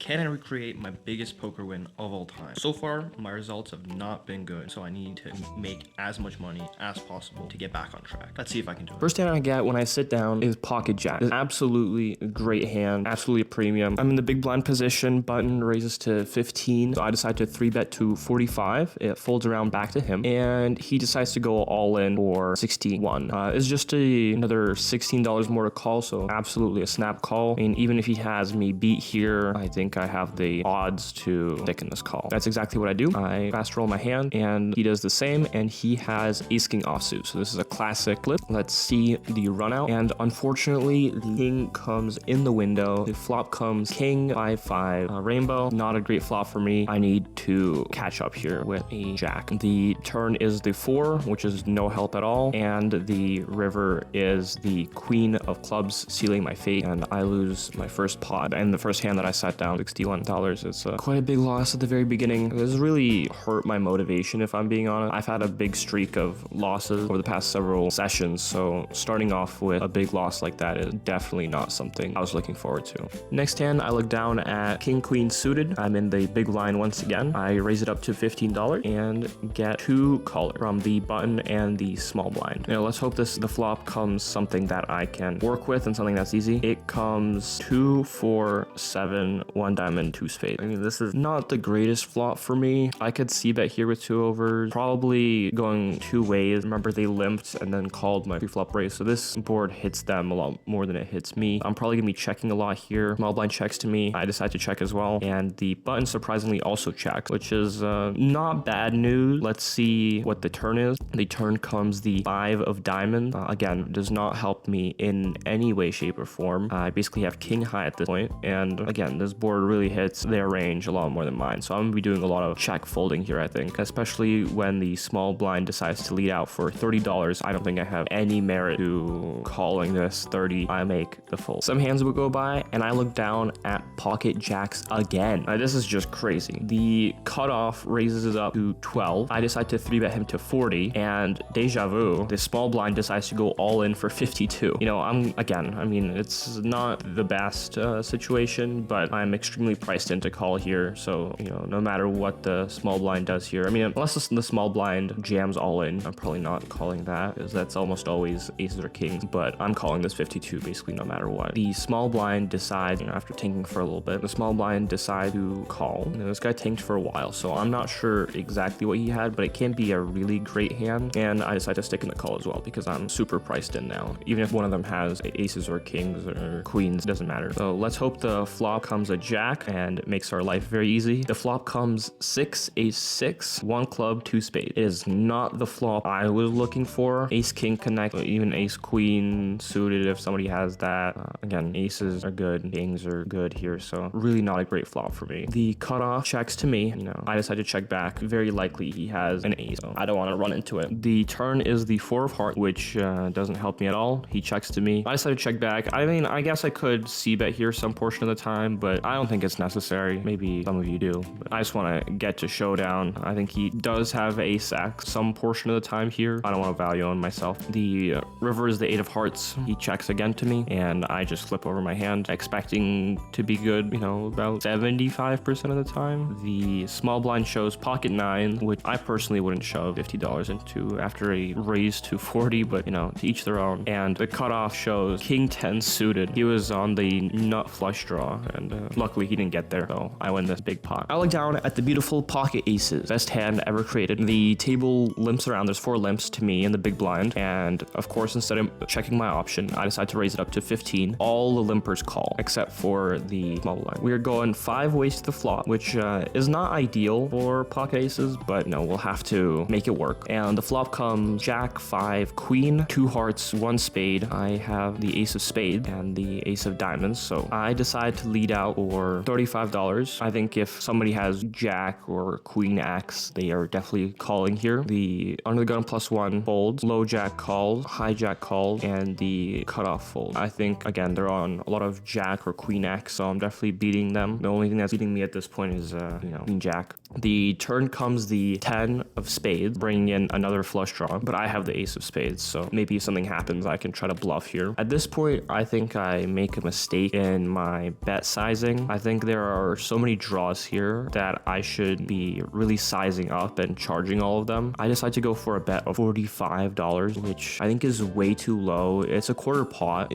Can I recreate my biggest poker win of all time? So far, my results have not been good, so I need to make as much money as possible to get back on track. Let's see if I can do it. First hand I get when I sit down is pocket jack. It's absolutely a great hand, absolutely a premium. I'm in the big blind position, button raises to 15, so I decide to 3-bet to 45. It folds around back to him, and he decides to go all in for 61. It's just another $16 more to call, so absolutely a snap call. I mean, even if he has me beat here, I think I have the odds to stick in this call. That's exactly what I do. I fast roll my hand, and he does the same, and he has ace king offsuit. So this is a classic flip. Let's see the run out, and unfortunately, the king comes in the window. The flop comes king 5-5 rainbow. Not a great flop for me. I need to catch up here with a jack. The turn is the 4, which is no help at all, and the river is the queen of clubs, sealing my fate, and I lose my first pot. And the first hand that I sat down, $61. It's quite a big loss at the very beginning. This really hurt my motivation, if I'm being honest. I've had a big streak of losses over the past several sessions, so starting off with a big loss like that is definitely not something I was looking forward to. Next hand, I look down at king queen suited. I'm in the big line once again. I raise it up to $15 and get 2 callers from the button and the small blind. Now let's hope the flop comes something that I can work with and something that's easy. It comes 2, 4, 7, 1 diamond, 2 spade. I mean, this is not the greatest flop for me. I could c-bet here with 2 overs, probably going 2 ways. Remember, they limped and then called my pre-flop raise, so this board hits them a lot more than it hits me. I'm probably gonna be checking a lot here. Small blind checks to me. I decide to check as well, and the button surprisingly also checks, which is not bad news. Let's see what the turn is. The turn comes the 5 of diamond. Again, does not help me in any way, shape, or form. I basically have king high at this point, and again, this board really hits their range a lot more than mine, so I'm gonna be doing a lot of check folding here, I think, especially when the small blind decides to lead out for $30. I don't think I have any merit to calling this 30. I make the fold. Some hands would go by, and I look down at pocket jacks again. This is just crazy. The cutoff raises it up to 12. I decide to 3-bet him to 40, and deja vu, the small blind decides to go all in for 52. You know, I mean, it's not the best situation, but I'm extremely priced in to call here, so, you know, no matter what the small blind does here, I mean, unless the small blind jams all in, I'm probably not calling that, because that's almost always aces or kings, but I'm calling this 52 basically no matter what. The small blind decides, you know, after tanking for a little bit, the small blind decide to call. You know, this guy tanked for a while, so I'm not sure exactly what he had, but it can be a really great hand, and I decide to stick in the call as well, because I'm super priced in now. Even if one of them has aces or kings or queens, it doesn't matter. So let's hope the flop comes a jack, and it makes our life very easy. The flop comes 6, ace 6, 1 club, 2 spade. It is not the flop I was looking for. Ace king connect, even ace queen suited if somebody has that. Again, aces are good, kings are good here, so really not a great flop for me. The cutoff checks to me. You know, I decide to check back. Very likely he has an ace, so I don't want to run into it. The turn is the 4 of hearts, which doesn't help me at all. He checks to me. I decide to check back. I mean, I guess I could c-bet here some portion of the time, but I don't think it's necessary. Maybe some of you do, but I just want to get to showdown. I think he does have ace x some portion of the time here. I don't want to value on myself. The river is the 8 of hearts. He checks again to me, and I just flip over my hand, expecting to be good, you know, about 75% of the time. The small blind shows pocket 9, which I personally wouldn't shove $50 into after a raise to 40, but, you know, to each their own. And the cutoff shows king 10 suited. He was on the nut flush draw, and luckily he didn't get there, so I win this big pot. I look down at the beautiful pocket aces, best hand ever created. The table limps around. There's 4 limps to me in the big blind, and of course, instead of checking my option, I decide to raise it up to 15. All the limpers call, except for the small blind. We are going 5 ways to the flop, which is not ideal for pocket aces, but no, we'll have to make it work. And the flop comes jack 5 queen, 2 hearts, 1 spade. I have the ace of spades and the ace of diamonds, so I decide to lead out for $35. I think if somebody has jack or queen x, they are definitely calling here. The under the gun +1 folds, low jack calls, high jack calls, and the cutoff fold. I think, again, they're on a lot of jack or queen x, so I'm definitely beating them. The only thing that's beating me at this point is, you know, queen jack. The turn comes the 10 of spades, bringing in another flush draw, but I have the ace of spades, so maybe if something happens, I can try to bluff here. At this point, I think I make a mistake in my bet sizing. I think there are so many draws here that I should be really sizing up and charging all of them. I decided to go for a bet of $45, which I think is way too low. It's a quarter pot.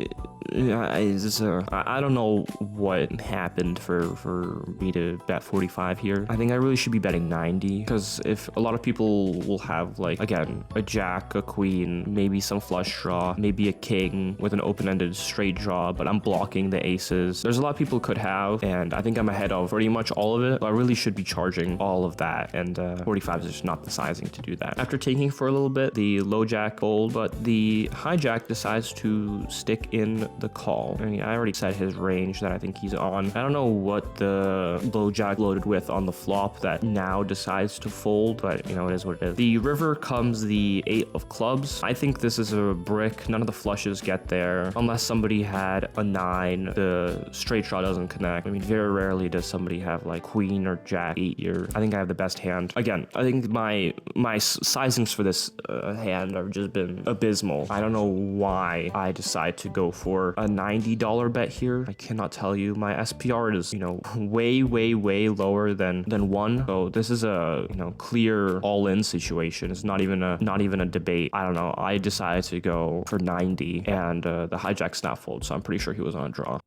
I don't know what happened for me to bet 45 here. I think I really should be betting 90, because if a lot of people will have, like, again, a jack, a queen, maybe some flush draw, maybe a king with an open-ended straight draw, but I'm blocking the aces. There's a lot people could have, and I think I'm ahead of pretty much all of it. So I really should be charging all of that, and 45 is just not the sizing to do that. After taking for a little bit, the low jack fold, but the high jack decides to stick in the call. I mean, I already said his range that I think he's on. I don't know what the low jack loaded with on the flop that now decides to fold, but you know, it is what it is. The river comes the 8 of clubs. I think this is a brick. None of the flushes get there unless somebody had a 9. The straight draw doesn't connect. I mean, very rarely does somebody have like queen or jack 8 here. I think I have the best hand. Again, I think my sizings for this hand have just been abysmal. I don't know why I decide to go for a $90 bet here. I cannot tell you. My SPR is, you know, way lower than 1. So this is a, you know, clear all-in situation. It's not even a debate. I don't know. I decided to go for 90, and the hijack snap fold, so I'm pretty sure he was on a draw.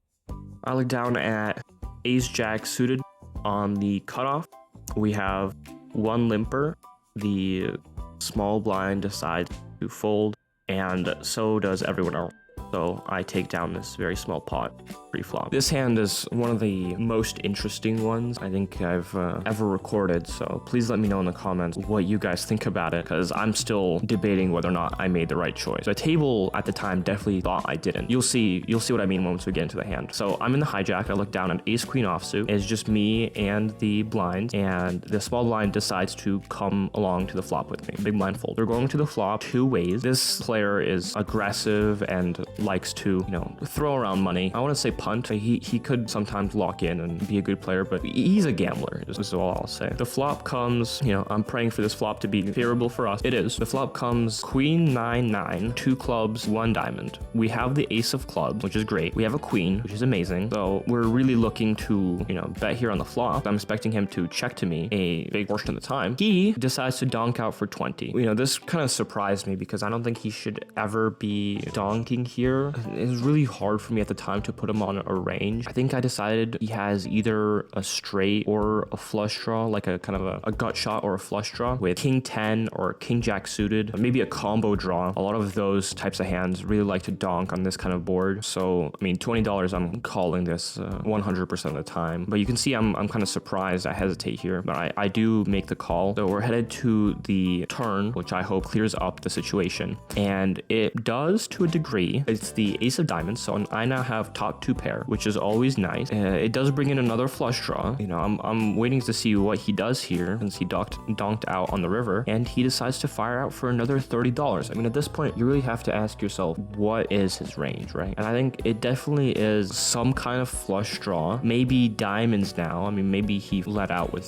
I look down at ace jack suited. On the cutoff, we have one limper. The small blind decides to fold, and so does everyone else. So I take down this very small pot pre-flop. This hand is one of the most interesting ones I think I've ever recorded, so please let me know in the comments what you guys think about it, because I'm still debating whether or not I made the right choice. The table at the time definitely thought I didn't. You'll see what I mean once we get into the hand. So I'm in the hijack. I look down at ace queen offsuit. It's just me and the blind, and the small blind decides to come along to the flop with me. Big blind fold. We're going to the flop 2 ways. This player is aggressive and likes to, you know, throw around money. I want to say punt. He could sometimes lock in and be a good player, but he's a gambler, is all I'll say. The flop comes, you know, I'm praying for this flop to be favorable for us. It is. The flop comes queen 9-9, 2 clubs, 1 diamond. We have the ace of clubs, which is great. We have a queen, which is amazing. So we're really looking to, you know, bet here on the flop. I'm expecting him to check to me a big portion of the time. He decides to donk out for 20. You know, this kind of surprised me because I don't think he should ever be donking here. It was really hard for me at the time to put him on a range. I think I decided he has either a straight or a flush draw, like a kind of a gut shot or a flush draw with king 10 or king jack suited, maybe a combo draw. A lot of those types of hands really like to donk on this kind of board. So, I mean, $20, I'm calling this 100% of the time. But you can see I'm kind of surprised. I hesitate here, but I do make the call. So we're headed to the turn, which I hope clears up the situation. And it does to a degree. It's the ace of diamonds, so I now have top 2 pair, which is always nice. It does bring in another flush draw. You know, I'm waiting to see what he does here, since he donked out on the river, and he decides to fire out for another $30. I mean, at this point, you really have to ask yourself, what is his range, right? And I think it definitely is some kind of flush draw, maybe diamonds now. I mean, maybe he let out with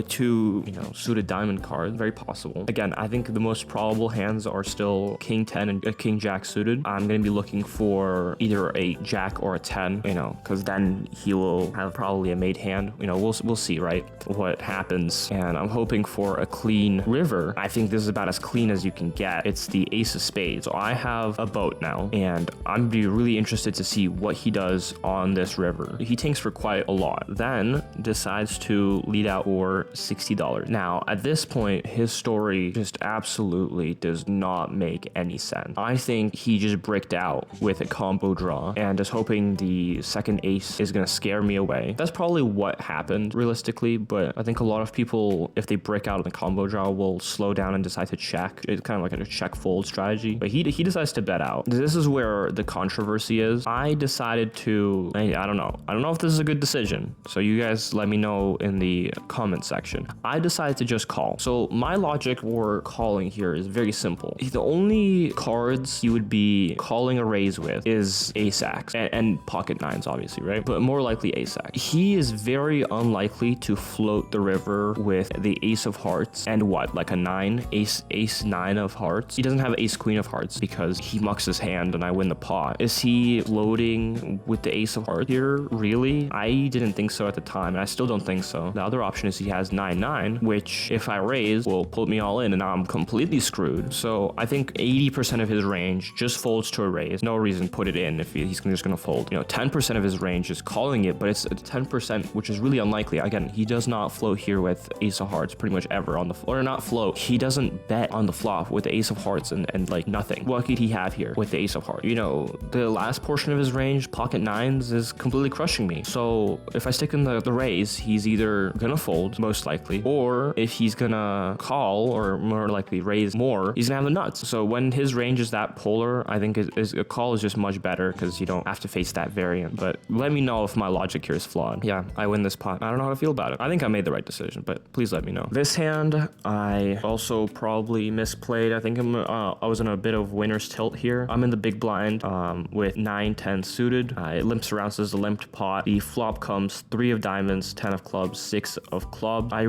2, you know, suited diamond cards, very possible. Again, I think the most probable hands are still king 10 and a king jack suited. I'm going to be looking for either a jack or a 10, you know, because then he will have probably a made hand. You know, we'll see, right, what happens. And I'm hoping for a clean river. I think this is about as clean as you can get. It's the ace of spades. So I have a boat now, and I'm be really interested to see what he does on this river. He tanks for quite a lot, then decides to lead out for $60. Now, at this point, his story just absolutely does not make any sense. I think he just bricked out with a combo draw and is hoping the second ace is going to scare me away. That's probably what happened realistically, but I think a lot of people, if they break out of the combo draw, will slow down and decide to check. It's kind of like a check fold strategy, but he decides to bet out. This is where the controversy is. I decided to, I don't know if this is a good decision, so you guys let me know in the comment section. I decided to just call. So my logic for calling here is very simple. The only cards you would be calling a raise with is ace-x and pocket nines, obviously, right? But more likely ace-X. He is very unlikely to float the river with the ace of hearts and what, like a 9, ace 9 of hearts. He doesn't have ace queen of hearts because he mucks his hand and I win the pot. Is he floating with the ace of hearts here? Really? I didn't think so at the time, and I still don't think so. The other option is he has 9-9, which if I raise will put me all in and now I'm completely screwed. So I think 80% of his range just folds to a raise. No reason to put it in if he's just gonna fold. 10% of his range is calling it, but it's 10%, which is really unlikely. Again, he does not float here with ace of hearts pretty much ever on the floor. Or not float. He doesn't bet on the flop with the ace of hearts and like nothing. What could he have here with the ace of hearts? The last portion of his range, pocket nines, is completely crushing me. So if I stick in the raise, he's either gonna fold, most likely, or if he's gonna call, or more likely raise more, he's gonna have the nuts. So when his range is that polar, I think a call is just much better because you don't have to face that variant. But let me know if my logic here is flawed. Yeah, I win this pot. I don't know how to feel about it. I think I made the right decision, but please let me know. This hand, I also probably misplayed. I think I was in a bit of winner's tilt here. I'm in the big blind with 9-10 suited. It limps around, so there's a limped pot. The flop comes 3 of diamonds, 10 of clubs, 6 of clubs. I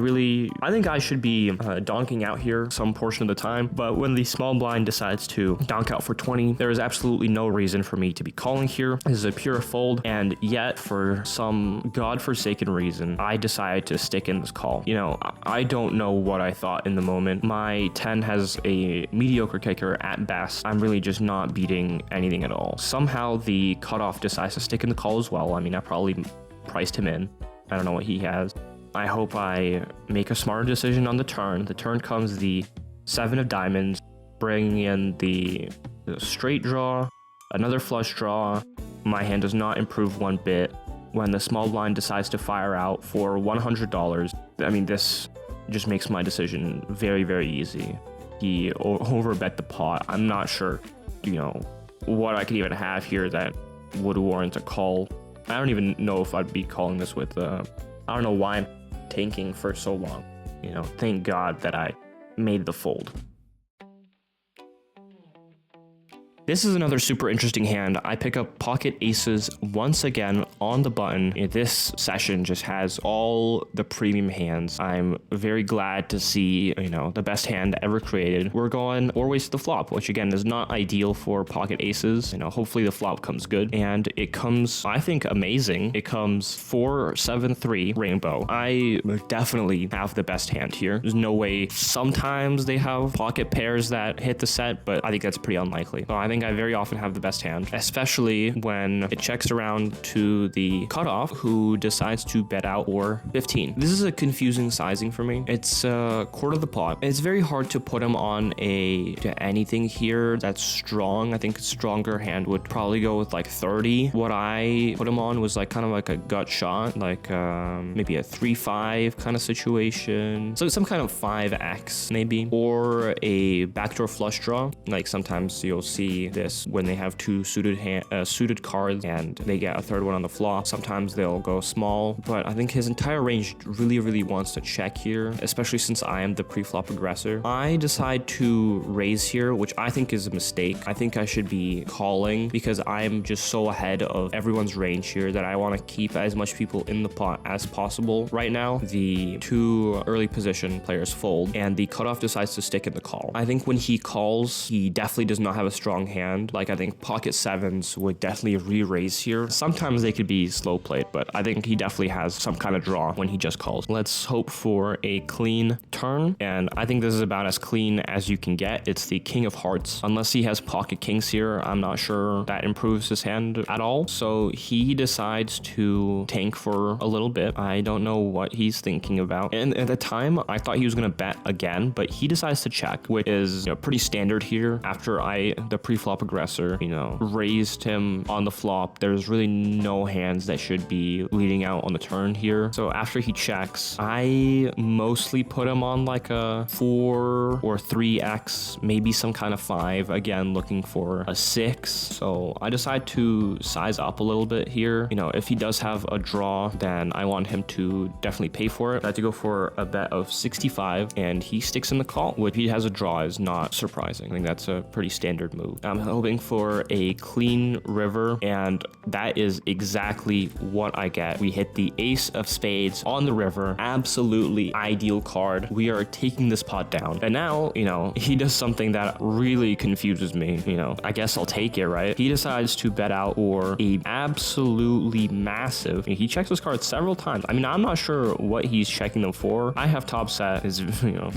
think I should be donking out here some portion of the time, but when the small blind decides to donk out for 20, there is absolutely no reason for me to be calling here. This is a pure fold, and yet for some godforsaken reason, I decided to stick in this call. I don't know what I thought in the moment. My 10 has a mediocre kicker at best. I'm really just not beating anything at all. Somehow the cutoff decides to stick in the call as well. I mean, I probably priced him in. I don't know what he has. I hope I make a smarter decision on the turn. The turn comes the 7 of diamonds, bringing in the straight draw, another flush draw. My hand does not improve one bit. When the small blind decides to fire out for $100, I mean, this just makes my decision very, very easy. He overbet the pot. I'm not sure, what I could even have here that would warrant a call. I don't even know if I'd be calling this with, I don't know why I'm tanking for so long. Thank God that I made the fold. This is another super interesting hand. I pick up pocket aces once again on the button. This session just has all the premium hands. I'm very glad to see, the best hand ever created. We're going always to the flop, which again is not ideal for pocket aces. Hopefully the flop comes good, and it comes, I think, amazing. It comes 4-7-3 rainbow. I definitely have the best hand here. There's no way. Sometimes they have pocket pairs that hit the set, but I think that's pretty unlikely. So I think I very often have the best hand, especially when it checks around to the cutoff, who decides to bet out or 15. This is a confusing sizing for me. It's a quarter of the pot. It's very hard to put him on to anything here that's strong. I think a stronger hand would probably go with like 30. What I put him on was like kind of like a gut shot, like maybe a 3-5 kind of situation. So some kind of 5x maybe, or a backdoor flush draw. Like sometimes you'll see this when they have 2 suited cards and they get a third one on the flop. Sometimes they'll go small, but I think his entire range really wants to check here, especially since I am the pre-flop aggressor. I decide to raise here, which I think is a mistake. I think I should be calling because I'm just so ahead of everyone's range here that I want to keep as much people in the pot as possible. Right now, the 2 early position players fold and the cutoff decides to stick in the call. I think when he calls, he definitely does not have a strong hand. Like I think pocket 7s would definitely re-raise here. Sometimes they could be slow played, but I think he definitely has some kind of draw when he just calls. Let's hope for a clean turn, and I think this is about as clean as you can get. It's the king of hearts. Unless he has pocket kings here, I'm not sure that improves his hand at all. So he decides to tank for a little bit. I don't know what he's thinking about. And at the time, I thought he was going to bet again, but he decides to check, which is pretty standard here. After the pre-flop aggressor, raised him on the flop, there's really no hands that should be leading out on the turn here. So after he checks, I mostly put him on like a 4 or 3x, maybe some kind of 5, again looking for a 6. So I decide to size up a little bit here. If he does have a draw, then I want him to definitely pay for it. I had to go for a bet of 65, and he sticks in the call. If he has a draw is not surprising. I think that's a pretty standard move. I'm hoping for a clean river, and that is exactly what I get. We hit the ace of spades on the river. Absolutely ideal card. We are taking this pot down. And now, he does something that really confuses me. I guess I'll take it, right? He decides to bet out for a absolutely massive. He checks his cards several times. I mean, I'm not sure what he's checking them for. I have top set. It's,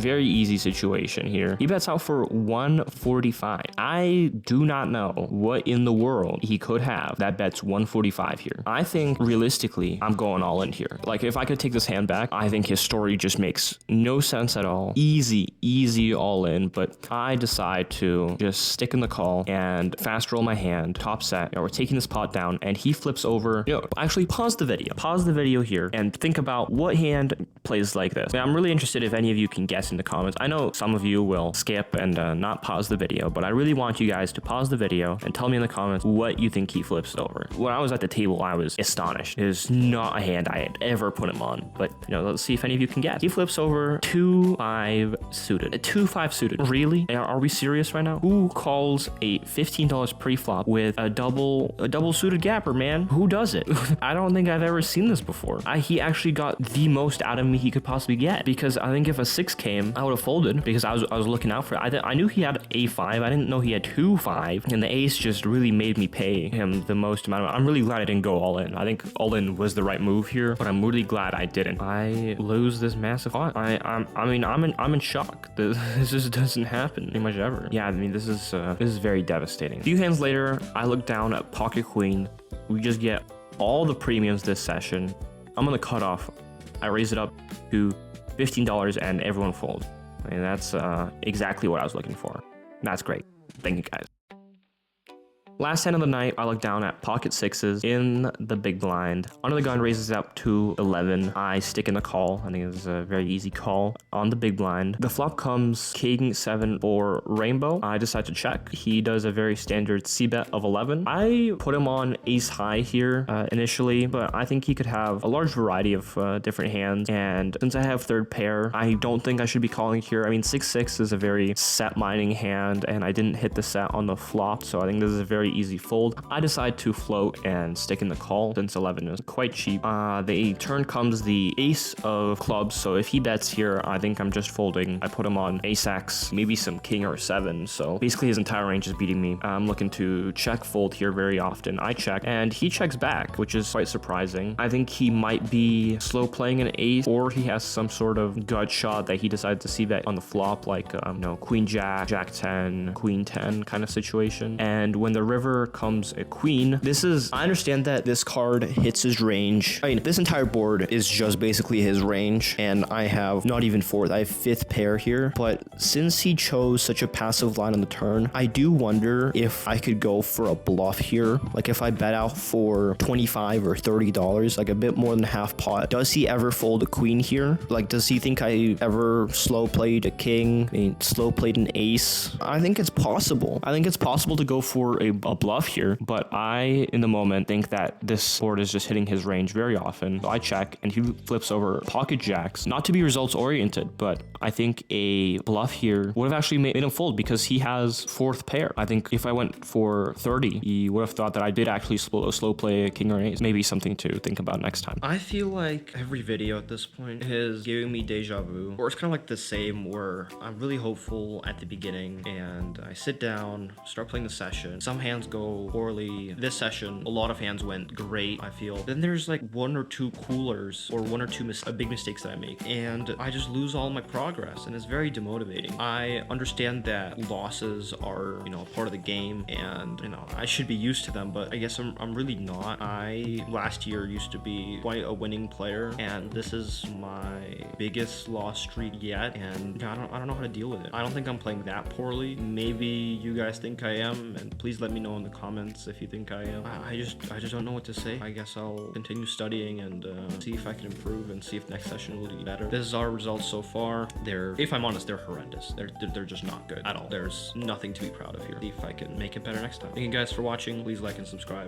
very easy situation here. He bets out for 145. I do not know what in the world he could have that bets 145 here. I think realistically, I'm going all in here. Like, if I could take this hand back, I think his story just makes no sense at all. Easy all in, but I decide to just stick in the call and fast roll my hand, top set. We're taking this pot down, and he flips over. Actually, pause the video here and think about what hand plays like this. I'm really interested if any of you can guess in the comments. I know some of you will skip and not pause the video, but I really want you guys to pause the video and tell me in the comments what you think he flips over. When I was at the table, I was astonished. It is not a hand I had ever put him on, but let's see if any of you can guess. He flips over 2-5 suited. 2-5 suited. Really? Are we serious right now? Who calls a $15 pre-flop with a double suited gapper, man? Who does it? I don't think I've ever seen this before. He actually got the most out of me he could possibly get, because I think if a 6 came, I would have folded, because I was looking out for it. I knew he had A5. I didn't know he had 2-5, and the ace just really made me pay him the most amount. I'm really glad I didn't go all in. I think all in was the right move here, but I'm really glad I didn't. I lose this massive pot. I'm in shock. This just doesn't happen pretty much ever. Yeah, I mean, this is very devastating. A few hands later, I look down at pocket queen. We just get all the premiums this session. I'm on the cutoff. I raise it up to $15 and everyone folds. And that's exactly what I was looking for. That's great. Thank you, guys. Last hand of the night, I look down at pocket sixes in the big blind. Under the gun raises up to 11. I stick in the call. I think it's a very easy call on the big blind. The flop comes king 7 for rainbow. I decide to check. He does a very standard C bet of 11. I put him on ace high here initially, but I think he could have a large variety of different hands. And since I have third pair, I don't think I should be calling here. I mean, 6-6 is a very set mining hand, and I didn't hit the set on the flop, so I think this is a very easy fold. I decide to float and stick in the call since 11 is quite cheap. The turn comes the ace of clubs, so if he bets here, I think I'm just folding. I put him on ace X, maybe some king or 7, so basically his entire range is beating me. I'm looking to check fold here very often. I check, and he checks back, which is quite surprising. I think he might be slow playing an ace, or he has some sort of gut shot that he decided to see bet on the flop, like queen jack, jack 10, queen 10 kind of situation. And when the river comes a queen, I understand that this card hits his range. I mean, this entire board is just basically his range, and I have not even fourth, I have 5th pair here. But since he chose such a passive line on the turn, I do wonder if I could go for a bluff here. Like, if I bet out for $25 or $30, like a bit more than half pot, does he ever fold a queen here? Like, does he think I ever slow played a king? I mean, slow played an ace? I think it's possible. I think it's possible to go for a bluff here, but I, in the moment, think that this board is just hitting his range very often. So I check, and he flips over pocket jacks. Not to be results oriented, but I think a bluff here would have actually made him fold, because he has 4th pair. I think if I went for 30, he would have thought that I did actually slow play a king or an ace. Maybe something to think about next time. I feel like every video at this point is giving me deja vu, or it's kind of like the same, where I'm really hopeful at the beginning, and I sit down, start playing the session. Some hands go poorly. This session, a lot of hands went great, I feel. Then there's like 1 or 2 coolers, or 1 or 2 big mistakes that I make, and I just lose all my progress, and it's very demotivating. I understand that losses are, part of the game, and I should be used to them, but I guess I'm really not. I last year used to be quite a winning player, and this is my biggest loss streak yet, and I don't know how to deal with it. I don't think I'm playing that poorly. Maybe you guys think I am, and please let me know in the comments if you think I am. I just don't know what to say. I guess I'll continue studying and see if I can improve, and see if next session will be better. This is our results so far. If I'm honest, they're horrendous. They're just not good at all. There's nothing to be proud of here. See if I can make it better next time. Thank you guys for watching. Please like and subscribe.